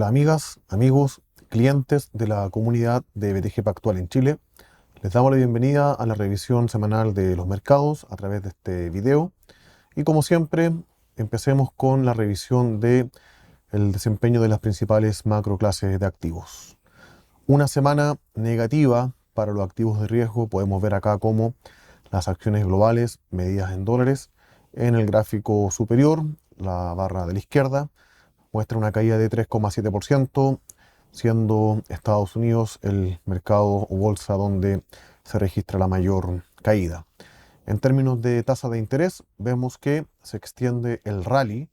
Hola amigas, amigos, clientes de la comunidad de BTG Pactual en Chile. Les damos la bienvenida a la revisión semanal de los mercados a través de este video. Y como siempre, empecemos con la revisión del desempeño de las principales macroclases de activos. Una semana negativa para los activos de riesgo. Podemos ver acá cómo las acciones globales medidas en dólares en el gráfico superior, la barra de la izquierda, muestra una caída de 3,7%, siendo Estados Unidos el mercado o bolsa donde se registra la mayor caída. En términos de tasa de interés, vemos que se extiende el rally.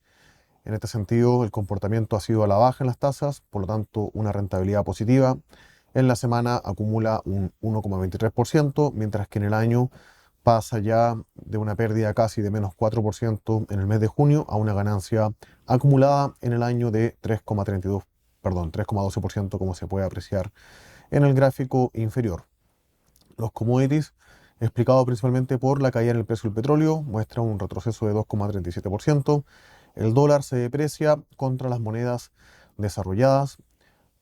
En este sentido, el comportamiento ha sido a la baja en las tasas, por lo tanto, una rentabilidad positiva. En la semana acumula un 1,23%, mientras que en el año pasa ya de una pérdida casi de menos 4% en el mes de junio a una ganancia acumulada en el año de 3,12%, como se puede apreciar en el gráfico inferior. Los commodities, explicado principalmente por la caída en el precio del petróleo, muestra un retroceso de 2,37%. El dólar se deprecia contra las monedas desarrolladas,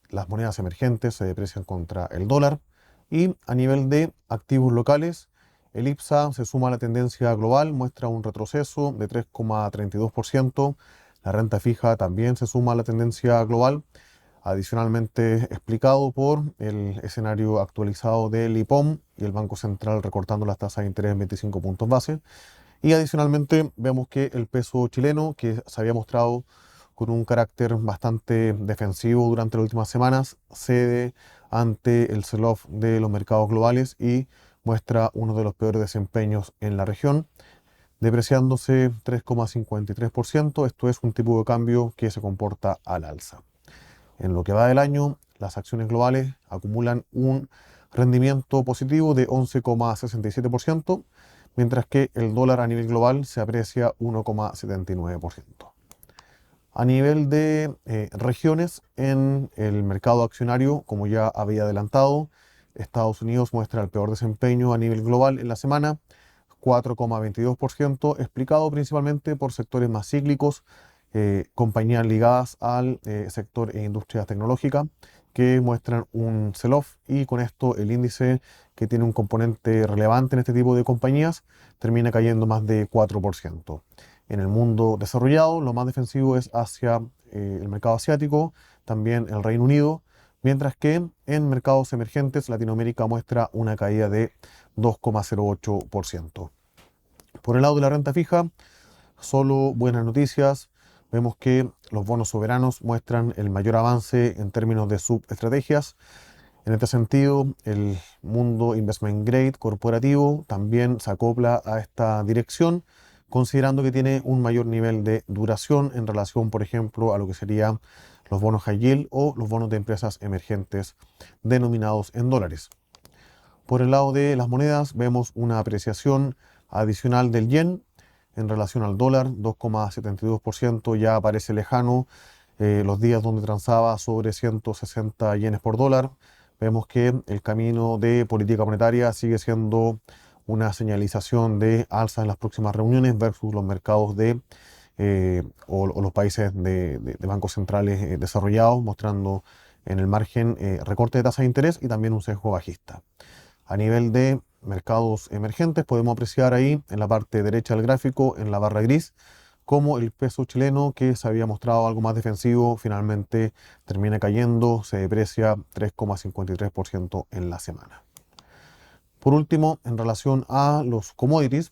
las monedas emergentes se deprecian contra el dólar, y a nivel de activos locales, el IPSA se suma a la tendencia global, muestra un retroceso de 3,32%. La renta fija también se suma a la tendencia global, adicionalmente explicado por el escenario actualizado del IPOM y el Banco Central recortando las tasas de interés en 25 puntos base. Y adicionalmente vemos que el peso chileno, que se había mostrado con un carácter bastante defensivo durante las últimas semanas, cede ante el sell-off de los mercados globales y muestra uno de los peores desempeños en la región, depreciándose 3,53%. Esto es un tipo de cambio que se comporta al alza. En lo que va del año, las acciones globales acumulan un rendimiento positivo de 11,67%, mientras que el dólar a nivel global se aprecia 1,79%. A nivel de regiones en el mercado accionario, como ya había adelantado, Estados Unidos muestra el peor desempeño a nivel global en la semana, 4,22%, explicado principalmente por sectores más cíclicos, compañías ligadas al sector e industria tecnológica, que muestran un sell-off, y con esto el índice, que tiene un componente relevante en este tipo de compañías, termina cayendo más de 4%. En el mundo desarrollado, lo más defensivo es hacia el mercado asiático, también el Reino Unido, mientras que en mercados emergentes, Latinoamérica muestra una caída de 2,08%. Por el lado de la renta fija, solo buenas noticias. Vemos que los bonos soberanos muestran el mayor avance en términos de subestrategias. En este sentido, el mundo investment grade corporativo también se acopla a esta dirección, considerando que tiene un mayor nivel de duración en relación, por ejemplo, a lo que serían los bonos high yield o los bonos de empresas emergentes denominados en dólares. Por el lado de las monedas, vemos una apreciación adicional del yen en relación al dólar, 2,72%, ya parece lejano los días donde transaba sobre 160 yenes por dólar. Vemos que el camino de política monetaria sigue siendo una señalización de alza en las próximas reuniones versus los mercados o los países de bancos centrales desarrollados, mostrando en el margen recorte de tasa de interés y también un sesgo bajista. A nivel de mercados emergentes, podemos apreciar ahí en la parte derecha del gráfico, en la barra gris, como el peso chileno, que se había mostrado algo más defensivo, finalmente termina cayendo, se deprecia 3,53% en la semana. Por último, en relación a los commodities,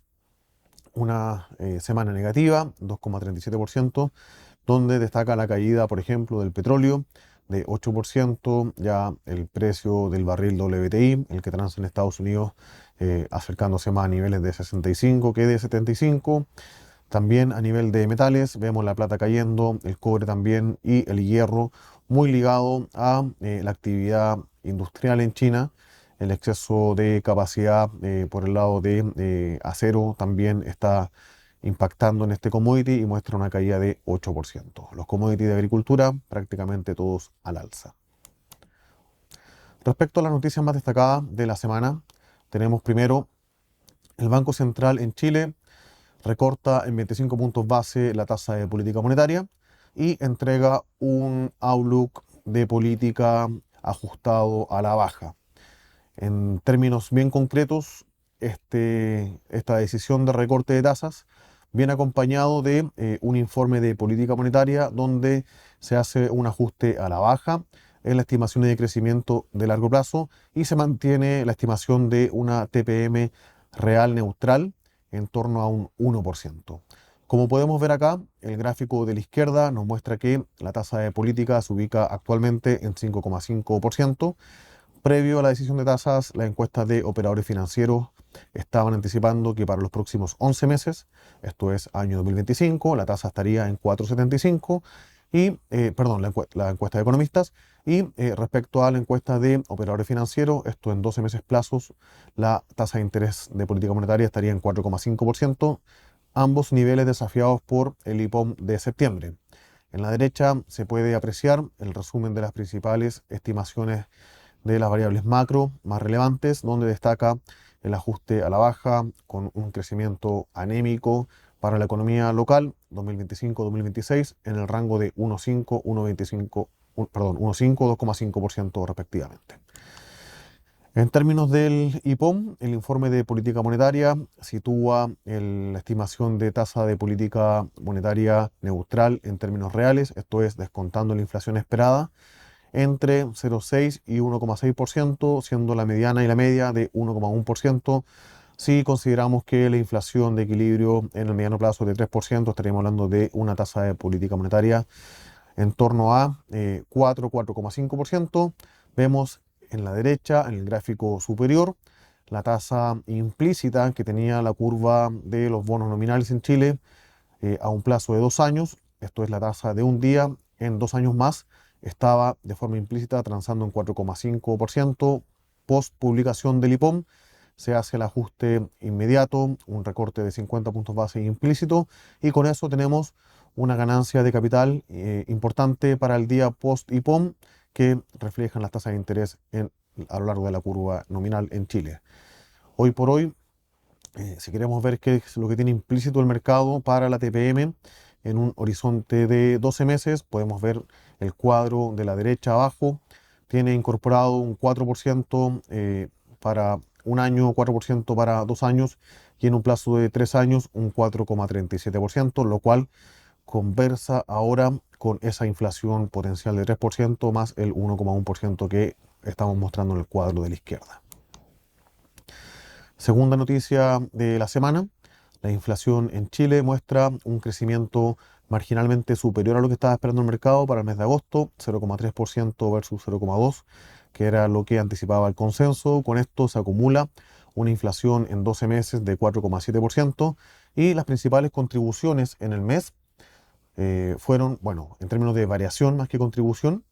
una semana negativa, 2,37%, donde destaca la caída, por ejemplo, del petróleo de 8%, ya el precio del barril WTI, el que transa en Estados Unidos, acercándose más a niveles de 65 que de 75. También a nivel de metales vemos la plata cayendo, el cobre también, y el hierro, muy ligado a la actividad industrial en China. El exceso de capacidad por el lado de acero también está impactando en este commodity y muestra una caída de 8%. Los commodities de agricultura prácticamente todos al alza. Respecto a las noticias más destacadas de la semana, tenemos primero el Banco Central en Chile recorta en 25 puntos base la tasa de política monetaria y entrega un outlook de política ajustado a la baja. En términos bien concretos, esta decisión de recorte de tasas viene acompañado de un informe de política monetaria donde se hace un ajuste a la baja en las estimaciones de crecimiento de largo plazo y se mantiene la estimación de una TPM real neutral en torno a un 1%. Como podemos ver acá, el gráfico de la izquierda nos muestra que la tasa de política se ubica actualmente en 5,5%. Previo a la decisión de tasas, las encuestas de operadores financieros estaban anticipando que para los próximos 11 meses, esto es año 2025, la tasa estaría en 4,75 y, perdón, la encuesta de economistas, y respecto a la encuesta de operadores financieros, esto en 12 meses plazos, la tasa de interés de política monetaria estaría en 4,5%, ambos niveles desafiados por el IPOM de septiembre. En la derecha se puede apreciar el resumen de las principales estimaciones de las variables macro más relevantes, donde destaca el ajuste a la baja con un crecimiento anémico para la economía local 2025-2026 en el rango de 1,5, 1,25, perdón, 1,5, 2,5% respectivamente. En términos del IPOM, el informe de política monetaria sitúa la estimación de tasa de política monetaria neutral en términos reales, esto es descontando la inflación esperada, entre 0,6 y 1,6%, siendo la mediana y la media de 1,1%. Si consideramos que la inflación de equilibrio en el mediano plazo es de 3%, estaríamos hablando de una tasa de política monetaria en torno a 4,5%. Vemos en la derecha, en el gráfico superior, la tasa implícita que tenía la curva de los bonos nominales en Chile a un plazo de 2 años. Esto es la tasa de un día en 2 años más. Estaba de forma implícita transando en 4,5%. Post publicación del IPOM se hace el ajuste inmediato, un recorte de 50 puntos base implícito, y con eso tenemos una ganancia de capital importante para el día post IPOM que reflejan las tasas de interés a lo largo de la curva nominal en Chile. Hoy por hoy, si queremos ver qué es lo que tiene implícito el mercado para la TPM en un horizonte de 12 meses, podemos ver el cuadro de la derecha abajo. Tiene incorporado un 4% para un año, 4% para 2 años y en un plazo de 3 años un 4,37%, lo cual conversa ahora con esa inflación potencial de 3% más el 1,1% que estamos mostrando en el cuadro de la izquierda. Segunda noticia de la semana, la inflación en Chile muestra un crecimiento marginalmente superior a lo que estaba esperando el mercado para el mes de agosto, 0,3% versus 0,2%, que era lo que anticipaba el consenso. Con esto se acumula una inflación en 12 meses de 4,7% y las principales contribuciones en el mes fueron, bueno, en términos de variación más que contribución,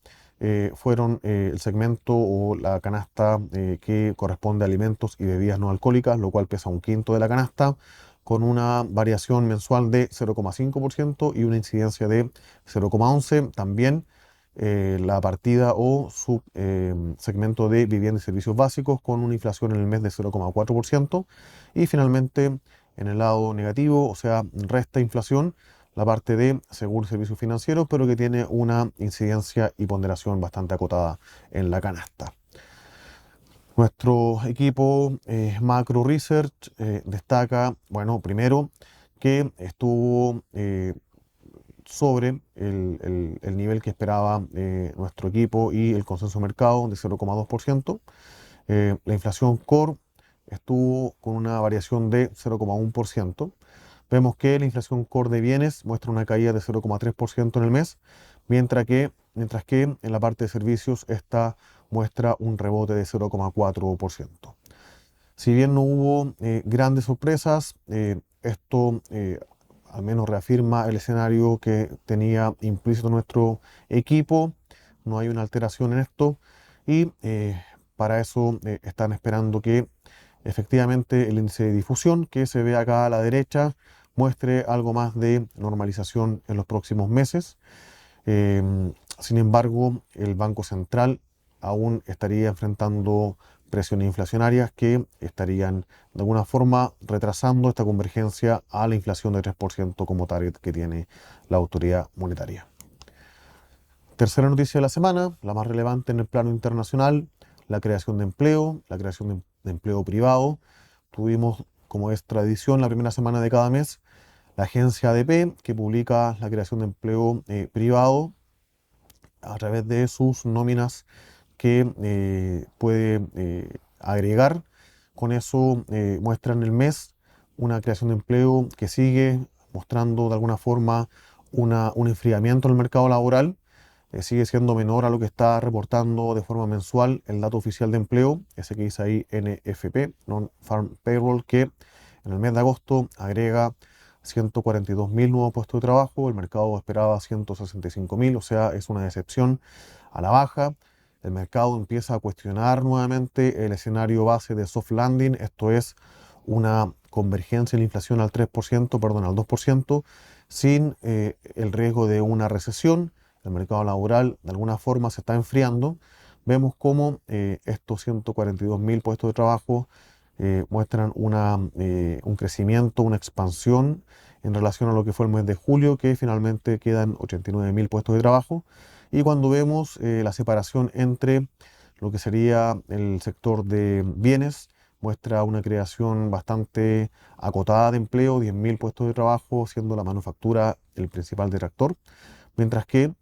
fueron el segmento o la canasta que corresponde a alimentos y bebidas no alcohólicas, lo cual pesa un quinto de la canasta, con una variación mensual de 0,5% y una incidencia de 0,11%. También la partida o subsegmento de vivienda y servicios básicos con una inflación en el mes de 0,4%. Y finalmente, en el lado negativo, o sea, resta inflación, la parte de seguros y servicios financieros, pero que tiene una incidencia y ponderación bastante acotada en la canasta. Nuestro equipo Macro Research destaca, bueno, primero que estuvo sobre el nivel que esperaba nuestro equipo y el consenso de mercado de 0,2%. La inflación core estuvo con una variación de 0,1%. Vemos que la inflación core de bienes muestra una caída de 0,3% en el mes, mientras que en la parte de servicios esta muestra un rebote de 0,4%. Si bien no hubo grandes sorpresas, esto al menos reafirma el escenario que tenía implícito nuestro equipo. No hay una alteración en esto y para eso están esperando que efectivamente el índice de difusión que se ve acá a la derecha muestre algo más de normalización en los próximos meses. Sin embargo, el Banco Central aún estaría enfrentando presiones inflacionarias que estarían de alguna forma retrasando esta convergencia a la inflación de 3% como target que tiene la autoridad monetaria. Tercera noticia de la semana, la más relevante en el plano internacional, la creación de empleo, la creación de empleo privado. Tuvimos, como es tradición, la primera semana de cada mes, la agencia ADP, que publica la creación de empleo privado a través de sus nóminas que puede agregar. Con eso muestra en el mes una creación de empleo que sigue mostrando de alguna forma un enfriamiento en el mercado laboral. Sigue siendo menor a lo que está reportando de forma mensual el dato oficial de empleo, ese que dice ahí NFP, Non-Farm Payroll, que en el mes de agosto agrega 142.000 nuevos puestos de trabajo. El mercado esperaba 165.000, o sea, es una decepción a la baja. El mercado empieza a cuestionar nuevamente el escenario base de soft landing, esto es una convergencia en la inflación al 3%, perdón, al 2%, sin el riesgo de una recesión. El mercado laboral de alguna forma se está enfriando. Vemos cómo estos 142.000 puestos de trabajo muestran un crecimiento, una expansión en relación a lo que fue el mes de julio, que finalmente quedan 89.000 puestos de trabajo. Y cuando vemos la separación entre lo que sería el sector de bienes, muestra una creación bastante acotada de empleo, 10.000 puestos de trabajo, siendo la manufactura el principal detractor, mientras que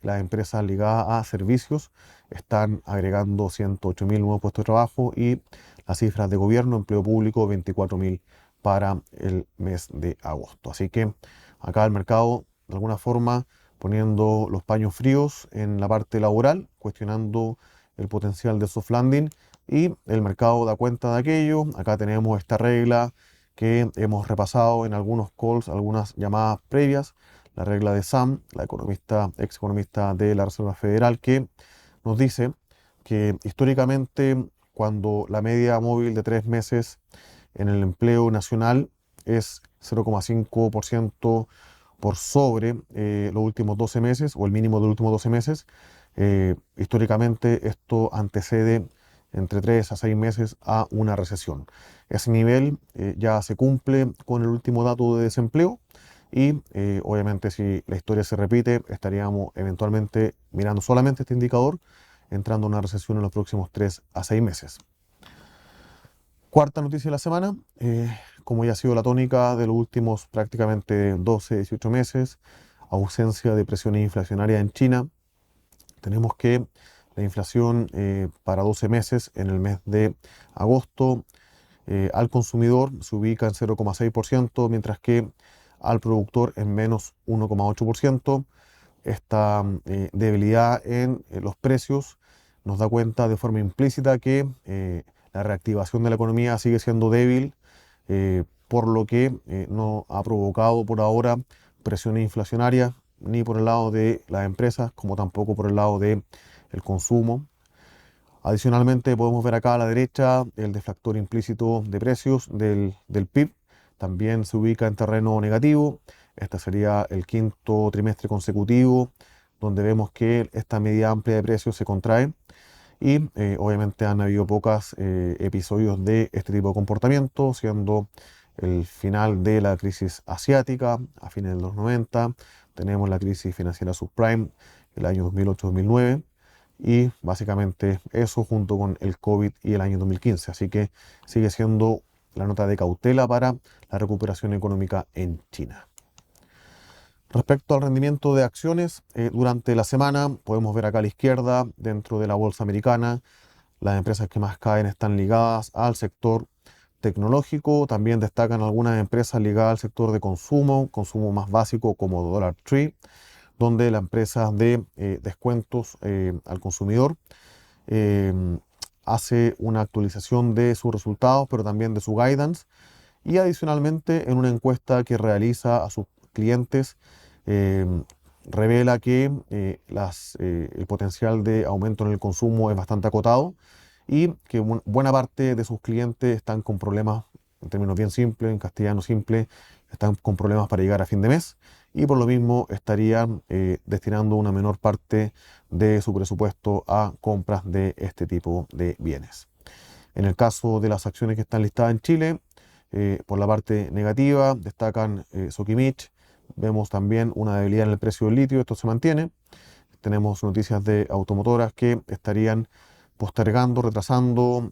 las empresas ligadas a servicios están agregando 108.000 nuevos puestos de trabajo y las cifras de gobierno, empleo público, 24.000 para el mes de agosto. Así que acá el mercado, de alguna forma, poniendo los paños fríos en la parte laboral, cuestionando el potencial de soft landing, y el mercado da cuenta de aquello. Acá tenemos esta regla que hemos repasado en algunos calls, algunas llamadas previas, la regla de Sam, la ex economista de la Reserva Federal, que nos dice que históricamente cuando la media móvil de 3 meses en el empleo nacional es 0,5% por sobre los últimos 12 meses o el mínimo de los últimos 12 meses, históricamente esto antecede entre 3 a 6 meses a una recesión. Ese nivel ya se cumple con el último dato de desempleo y obviamente si la historia se repite estaríamos eventualmente mirando solamente este indicador entrando a una recesión en los próximos 3 a 6 meses. Cuarta noticia de la semana, como ya ha sido la tónica de los últimos prácticamente 12, 18 meses, ausencia de presiones inflacionarias en China. Tenemos que la inflación para 12 meses en el mes de agosto al consumidor se ubica en 0,6%, mientras que al productor en menos 1,8%. Esta debilidad en los precios nos da cuenta de forma implícita que la reactivación de la economía sigue siendo débil, por lo que no ha provocado por ahora presiones inflacionarias ni por el lado de las empresas como tampoco por el lado del consumo. Adicionalmente podemos ver acá a la derecha el deflactor implícito de precios del PIB, también se ubica en terreno negativo. Este sería el quinto trimestre consecutivo donde vemos que esta medida amplia de precios se contrae y obviamente han habido pocos episodios de este tipo de comportamiento, siendo el final de la crisis asiática a fines de los 90, tenemos la crisis financiera subprime el año 2008-2009 y básicamente eso junto con el COVID y el año 2015. Así que sigue siendo la nota de cautela para la recuperación económica en China. Respecto al rendimiento de acciones, durante la semana podemos ver acá a la izquierda, dentro de la bolsa americana, las empresas que más caen están ligadas al sector tecnológico. También destacan algunas empresas ligadas al sector de consumo más básico como Dollar Tree, donde la empresa de descuentos al consumidor eh, hace una actualización de sus resultados, pero también de su guidance. Y adicionalmente, en una encuesta que realiza a sus clientes, eh, revela que el potencial de aumento en el consumo es bastante acotado y que buena parte de sus clientes están con problemas, en términos bien simples, en castellano simple, están con problemas para llegar a fin de mes y por lo mismo estarían destinando una menor parte de su presupuesto a compras de este tipo de bienes. En el caso de las acciones que están listadas en Chile, por la parte negativa destacan Sokimich. Vemos también una debilidad en el precio del litio, esto se mantiene. tenemos noticias de automotoras que estarían postergando, retrasando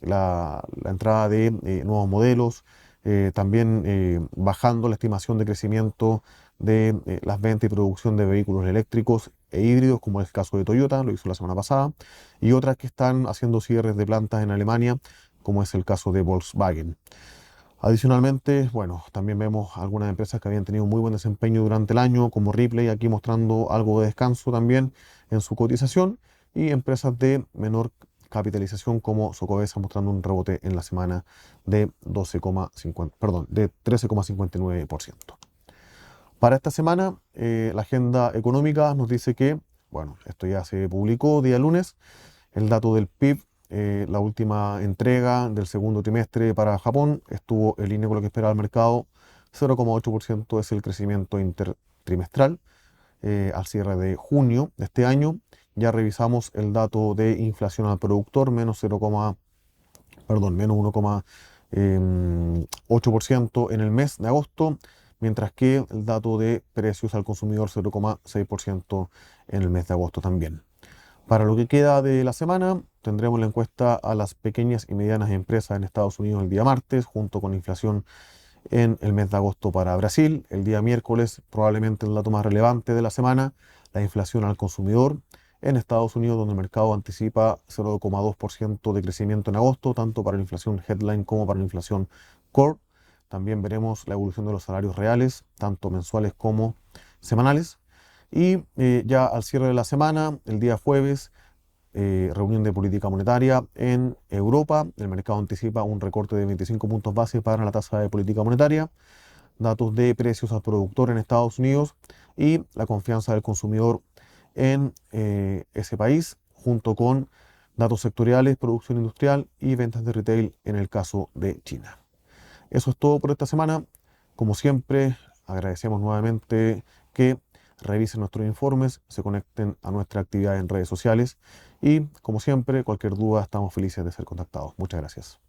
la entrada de nuevos modelos, también bajando la estimación de crecimiento de las ventas y producción de vehículos eléctricos e híbridos, como es el caso de Toyota, lo hizo la semana pasada, y otras que están haciendo cierres de plantas en Alemania, como es el caso de Volkswagen. Adicionalmente, bueno, también vemos algunas empresas que habían tenido muy buen desempeño durante el año, como Ripley, aquí mostrando algo de descanso también en su cotización, y empresas de menor capitalización como Socovesa mostrando un rebote en la semana de 13,59%. Para esta semana, la agenda económica nos dice que, bueno, esto ya se publicó día lunes, el dato del PIB, la última entrega del segundo trimestre para Japón estuvo en línea con lo que esperaba el mercado. 0,8% es el crecimiento intertrimestral al cierre de junio de este año. Ya revisamos el dato de inflación al productor, menos 1,8% en el mes de agosto, mientras que el dato de precios al consumidor 0,6% en el mes de agosto también. Para lo que queda de la semana, tendremos la encuesta a las pequeñas y medianas empresas en Estados Unidos el día martes, junto con inflación en el mes de agosto para Brasil. El día miércoles, probablemente el dato más relevante de la semana, la inflación al consumidor en Estados Unidos, donde el mercado anticipa 0,2% de crecimiento en agosto, tanto para la inflación headline como para la inflación core. También veremos la evolución de los salarios reales, tanto mensuales como semanales. Y ya al cierre de la semana, el día jueves, reunión de política monetaria en Europa. El mercado anticipa un recorte de 25 puntos base para la tasa de política monetaria. Datos de precios al productor en Estados Unidos y la confianza del consumidor en ese país, junto con datos sectoriales, producción industrial y ventas de retail en el caso de China. Eso es todo por esta semana. Como siempre, agradecemos nuevamente que revisen nuestros informes, se conecten a nuestra actividad en redes sociales y, como siempre, cualquier duda estamos felices de ser contactados. Muchas gracias.